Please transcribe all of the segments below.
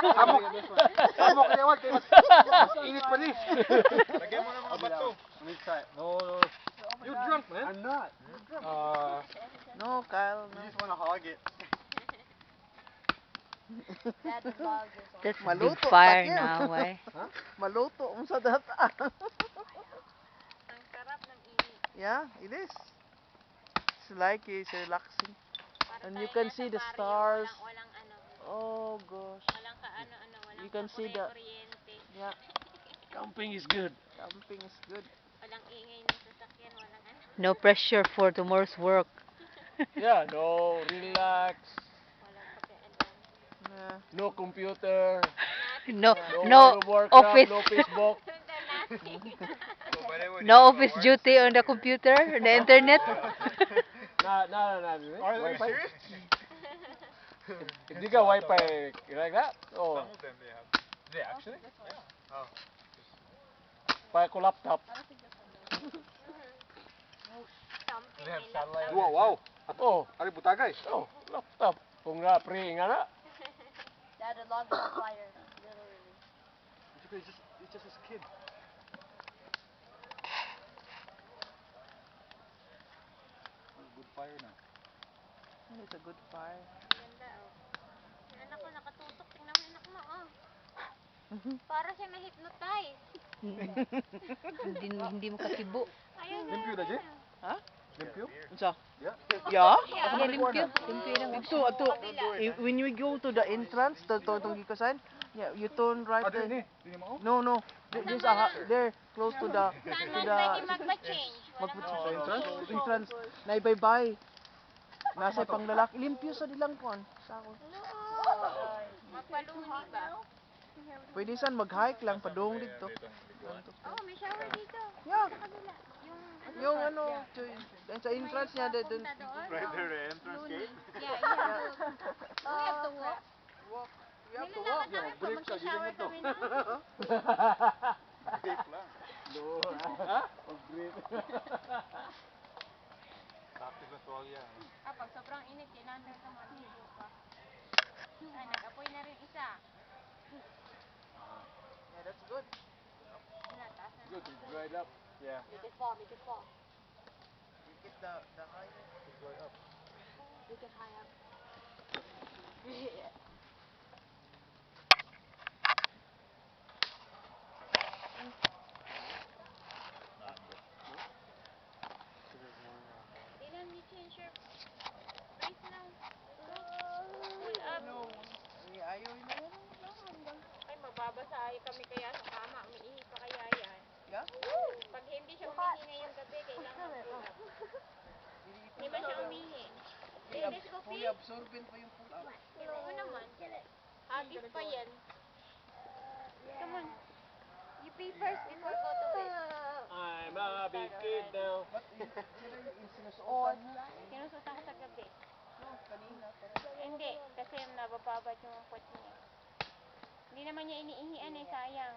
Samok. Samok kaya wag. Mas init pa ni. Lagyan mo ng mga bato. No, no. You drunk, man? I'm not. No, Kyle. You just wanna hog it. That's big Maluto, fire takil. now, eh. Maluto mo sa data. Ang sarap ng init. Yeah, it is. It's like it's relaxing. Para And you tayo can nasa see the baryo, stars. Walang ano. Oh gosh. Walang kaano-ano. Walang You can see the- kuryente. Yeah, Camping is good. camping is good. Walang ingay ng sasakyan. Walang ano. No pressure for tomorrow's work. Yeah, no, relax. Walang pakialam. Yeah. No computer. No, No, no World of Warcraft, office, no Facebook. no office duty on the computer, on the internet. Nah. Are you Wi-Fi. serious? Hindi ka Wi-Fi like that? Oh, Some of them they have. They actually? Yeah. Oh. pa ko laptop. Camping, They have may satellite. laptop. Wow. Ato, Ari butagay. oh, laptop. Kung nga free nga na. Dad, a log on fire. Literally. It's just his kid. Good fire now. It's a good fire. Ganda, oh. Yung anak ko nakatutok. Tingnan mo yung anak mo, oh. Para siya na-hypnotize. Hindi mo katibo. Ayun, Limpyo na, Jay? Ha? Limpyo? Unsa? Yeah. Yeah? Yeah, limpyo. Limpyo na mo. Ato. When we go to the entrance, to gikasan, yeah, you turn right Ada there. ni. Di mo. No. There's a there close to the Saan man pwede magpa-change? Walang entrance. Naibaybay. Nasa pang lalaki. Limpyo sa dilang kuan. Sako. Magpaluni ba? Pwede san mag-hike lang padung dito. Oh, may shower dito. Yeah. Sa kabila. Yung ano, sa entrance niya dun. Punta doon. Right there, the entrance gate. Yeah, you have to. We have to walk. We have to Nilalakad walk. namin pa, mag-shower kami na. Gate lang. Tapos na tuwalya. Pag sobrang init, kailangan ka maligo pa. Ay, nag-apoy na rin isa. Yeah, that's good. Wala, taas na. Good, dried up. Yeah. Make it fall, make it fall. You get the high. Make it high up. Dylan, you change your brace now. Pull up. Ayaw na. Ay, mababasa kami kaya sa kama. Umiihi pa kaya yan. Yeah? Pag hindi siya umihi ngayong gabi, kailangan pull up. Hindi ba siya umihi? Eh, let's go Fully pee. absorbent pa yung pull up. Oo naman. Habit pa yan. Come on. You pee first before go to bed. I'm a big kid now. On. Sinusutan ko sa gabi. Kanina. Hindi, kasi nabababad yung kwet niya. Hindi naman niya iniihian eh, sayang.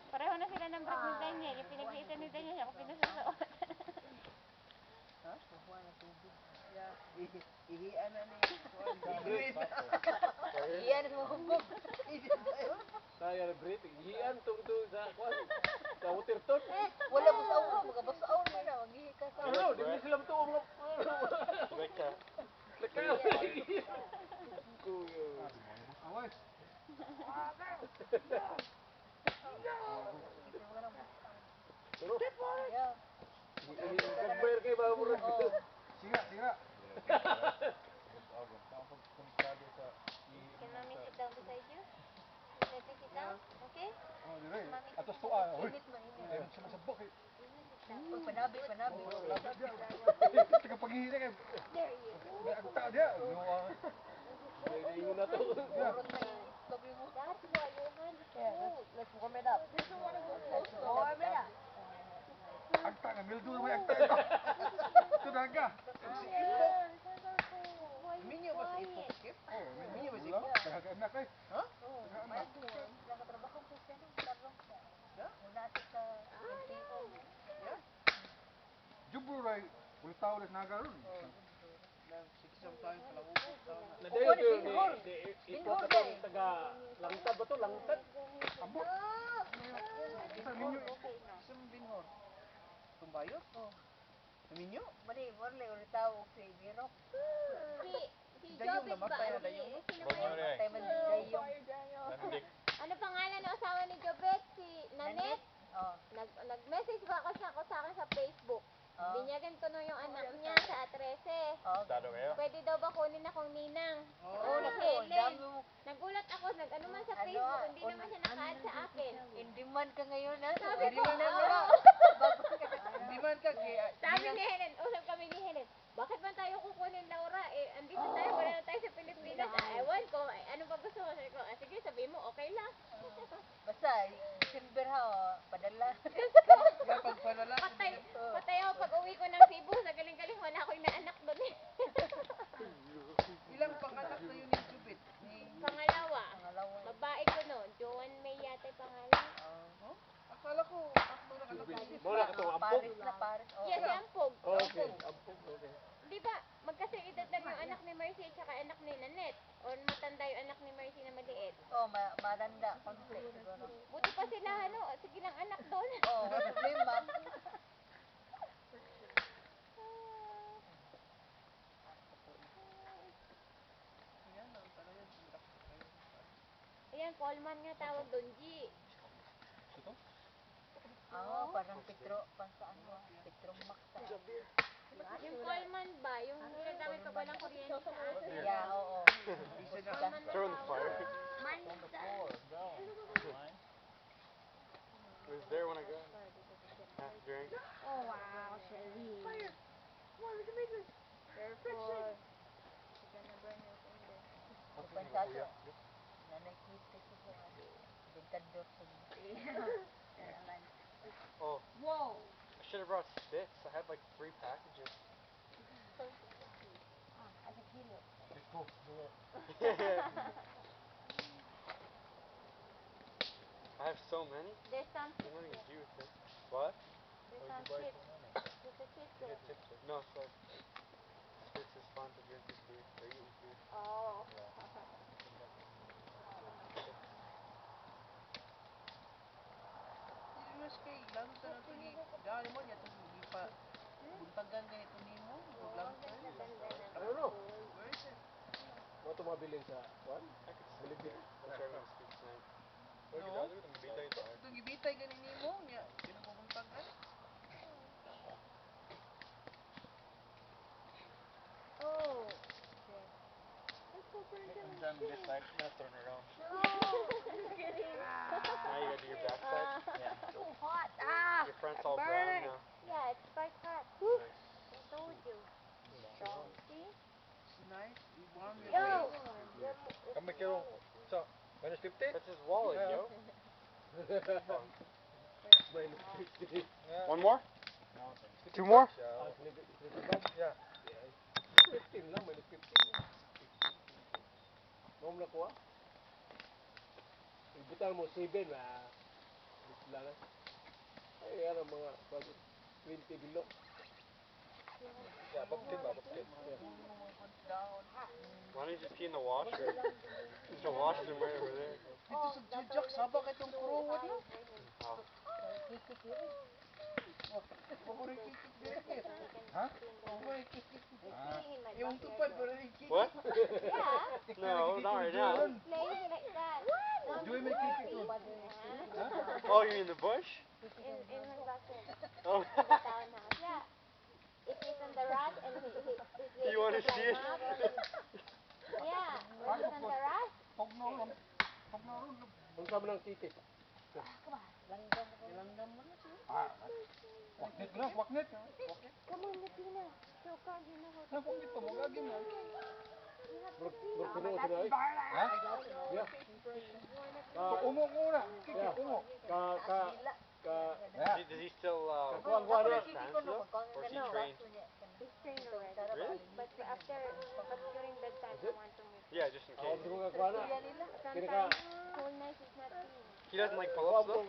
Pareho na sila ng break ni Daniel. Yung pinaglitan ni Daniel, ako pinasusuot. Ha? Kuha na tubig. Yeah. Ihian na ni. Ihian na sa hugog. Saya na breathing. Hiyan tong sa kwan. Sa Waterton. Wala mo sa uwa. Magabasaon mo na. Maghihi ka sa Ano, di mo sila tuong nga. Reka. Kuya. Away. Yeah. Nagbayar kayo ba mo rin? Siga. Can mommy sit down beside you? Let me sit down, okay? Oh, dire. Atos tuwa. Hoy. Ay, sumasabok eh. Panabi. Taga paghihina kay. May agta dia. Ingon na to. That's why your hand is cold. Let's warm it up. Agta nga mildo may agta ito. Ito daga. Minyo ba sa ipok skip? Oh, Minyo ba sa wala. ipok? Taga-anak eh. Ha? Taga-anak. Nakatrabaho ko siya nung tarong siya. Yeah? Nasa sa NGO. Yeah? Jubro ray. Ultaw rin nagaron. tayo sa langubog taon na. Nadayo Upo, to ni binhor. ipot ka tong taga langtad ba to langtad? Ambot. Isa minyo. Isa mong binhor. Tumbayot? Oh. Naminyo? Mali, morle, ulit tawag si Birok. Si Dayong Jobit ba? namatay na dayong. Sino ba yun? Namatay man si Dayong. Ano pangalan ng asawa ni Jobet? Si Nanet? Oh. Nag-message ba ako sa akin sa Facebook? Binyagan ko no yung anak niya sa 13. Tado kayo? Pwede daw ba kunin akong ninang? Oh, naku, dami Helen. mo. Nagulat ako, nag-ano man sa Facebook, hindi naman siya naka-add sa akin. In demand ka ngayon ha? Sabi ko, Demand mo oo. na. In demand ka kaya. Sabi ni Helen, usap kami ni Helen, bakit man tayo kukunin, Laura? Andito tayo, wala na tayo sa Pilipinas. Ewan ko, ano ba gusto mo? Sabi ko, sige, sabihin mo, okay lang. Basta, December ha, padala. Kaya pagpadala. patay ako pag uwi ko ng Cebu, sa galing-galing, wala ako inaanak doon eh. Ilang panganak na yun ni Jubit? Pangalawa, babae ko noon, Joan May yata yung pangalan. Akala ko, tatlo na anak ko. Mura ka tong ampog. Paris. Yes, si Ampog. Okay, ampog. Okay. Di ba, magkasing edad lang yung anak ni Mercy at saka anak ni Nanette. O matanda yung anak ni Mercy na maliit. Madanda, konti. Buti pa sila, ano, sige lang anak doon. Wala problema. Ayan, Coleman nga tawag doon, G. Parang Petro, pansaan mo? Petro Max. Yung Coleman ba, yung ginagamit pag walang kuryente sa atin? Yeah, oo. Coleman na Turn the tawag. fire. It was there when I got half drink. Oh, wow, Shelly. Fire! Come on, we can make this. Careful. You're gonna burn your finger. Pansado. Nanakita ko po. Dikador sa Oh, Whoa! I should have brought sticks. I had like 3 packages. I can feel it. I have so many. There's some What am I gonna do with this? What? There's some chips. There's a chip there. No, so sticks is fun to drink with food or eat with food. Oh. Mas kay lalo sa nato ni dahil mo niya itong pa buntagan ganito nimo lang I don't know. where is it? What to mabilin sa what? I could sleep it. That's where I'm gonna sleep tonight. No itong gibitay ganin nimo niya pinabuntagan Oh. I'm done this side. I'm gonna turn around. No. Just kidding. Now you gotta do your back side. So hot. Your front's all brown now. Yeah, it's quite hot. Nice. I told you. See? it's nice you warm your Yo. face Kami kiro. So, minus 50? That's his wallet, Yeah. yo. Minus 50. One more? No, 2 more? Yeah. 15 lang, minus 15. Mom na kuha. Ibutan mo 7 na. Lang. Ay, ano mga 20 below. Yeah, babtin ba? Babtin. Why don't you just pee in the washer? There's a washroom right over there. dito sa Jujok sabak itong kuruwa di Oh. paborito kikik dire Ha? paborito kikik Ah. yung tupad paborito kikik What? Yeah. No, not right now. Playing like that. Joy may kikik to Oh, you mean the bush? In her bathroom. Oh. In the townhouse. Yeah. If he's on the rat and he You wanna see it? Yeah. When he's on the rat. Pogno ron. Ang sabi ng kikik. ilanggam mo na siya Waknit na, waknit. Come on, Latina. Show card, you know how to Waknit pa, magagin na. Berkuno sila eh. Ha? Yeah. So, umo muna. Kikik, Yeah. umo. Ka Yeah. does he still Kuan play fans though? Or is he No. trained? He's trained already. Really? But during bedtime, I want to move. Yeah, just in Ako case. gusto mo ka kuha na. Kini ka Sometimes whole night is not clean. He doesn't like Oh, pull-ups though?